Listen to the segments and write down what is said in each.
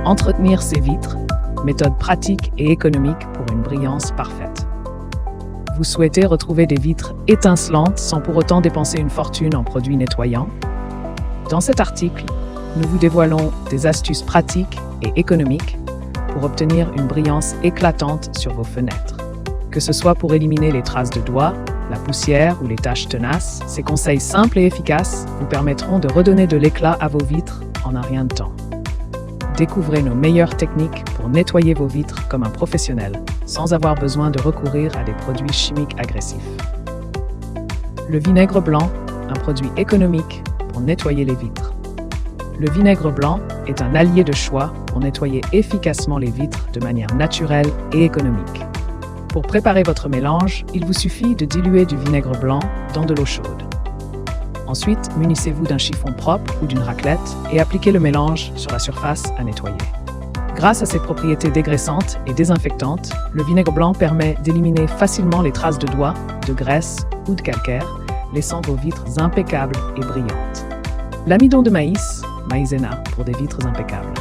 Entretenir ses vitres, méthode pratique et économique pour une brillance parfaite. Vous souhaitez retrouver des vitres étincelantes sans pour autant dépenser une fortune en produits nettoyants? Dans cet article, nous vous dévoilons des astuces pratiques et économiques pour obtenir une brillance éclatante sur vos fenêtres. Que ce soit pour éliminer les traces de doigts, la poussière ou les taches tenaces, ces conseils simples et efficaces vous permettront de redonner de l'éclat à vos vitres en un rien de temps. Découvrez nos meilleures techniques pour nettoyer vos vitres comme un professionnel, sans avoir besoin de recourir à des produits chimiques agressifs. Le vinaigre blanc, un produit économique pour nettoyer les vitres. Le vinaigre blanc est un allié de choix pour nettoyer efficacement les vitres de manière naturelle et économique. Pour préparer votre mélange, il vous suffit de diluer du vinaigre blanc dans de l'eau chaude. Ensuite, munissez-vous d'un chiffon propre ou d'une raclette et appliquez le mélange sur la surface à nettoyer. Grâce à ses propriétés dégraissantes et désinfectantes, le vinaigre blanc permet d'éliminer facilement les traces de doigts, de graisse ou de calcaire, laissant vos vitres impeccables et brillantes. L'amidon de maïs, maïzena pour des vitres impeccables.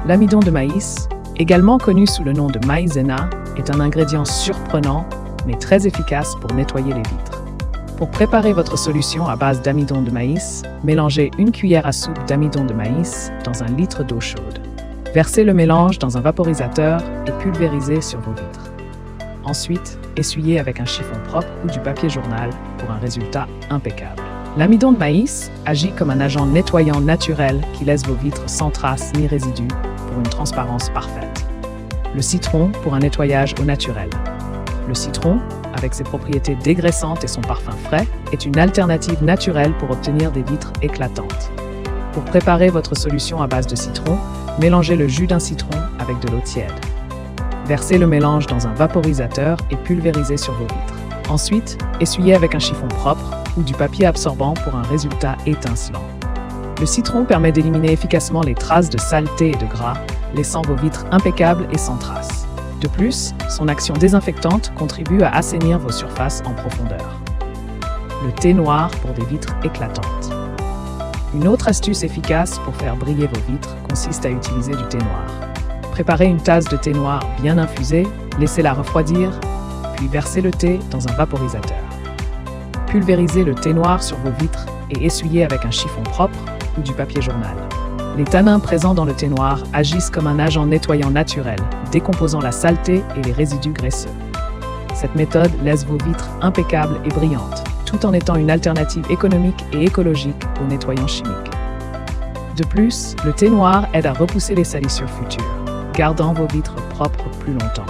L'amidon de maïs, également connu sous le nom de maïzena, est un ingrédient surprenant mais très efficace pour nettoyer les vitres. Pour préparer votre solution à base d'amidon de maïs, mélangez une cuillère à soupe d'amidon de maïs dans 1 litre d'eau chaude. Versez le mélange dans un vaporisateur et pulvérisez sur vos vitres. Ensuite, essuyez avec un chiffon propre ou du papier journal pour un résultat impeccable. L'amidon de maïs agit comme un agent nettoyant naturel qui laisse vos vitres sans traces ni résidus pour une transparence parfaite. Le citron pour un nettoyage au naturel. Le citron, avec ses propriétés dégraissantes et son parfum frais, est une alternative naturelle pour obtenir des vitres éclatantes. Pour préparer votre solution à base de citron, mélangez le jus d'un citron avec de l'eau tiède. Versez le mélange dans un vaporisateur et pulvérisez sur vos vitres. Ensuite, essuyez avec un chiffon propre ou du papier absorbant pour un résultat étincelant. Le citron permet d'éliminer efficacement les traces de saleté et de gras, laissant vos vitres impeccables et sans traces. De plus, son action désinfectante contribue à assainir vos surfaces en profondeur. Le thé noir pour des vitres éclatantes. Une autre astuce efficace pour faire briller vos vitres consiste à utiliser du thé noir. Préparez une tasse de thé noir bien infusée, laissez-la refroidir, puis versez le thé dans un vaporisateur. Pulvérisez le thé noir sur vos vitres et essuyez avec un chiffon propre ou du papier journal. Les tanins présents dans le thé noir agissent comme un agent nettoyant naturel, décomposant la saleté et les résidus graisseux. Cette méthode laisse vos vitres impeccables et brillantes, tout en étant une alternative économique et écologique aux nettoyants chimiques. De plus, le thé noir aide à repousser les salissures futures, gardant vos vitres propres plus longtemps.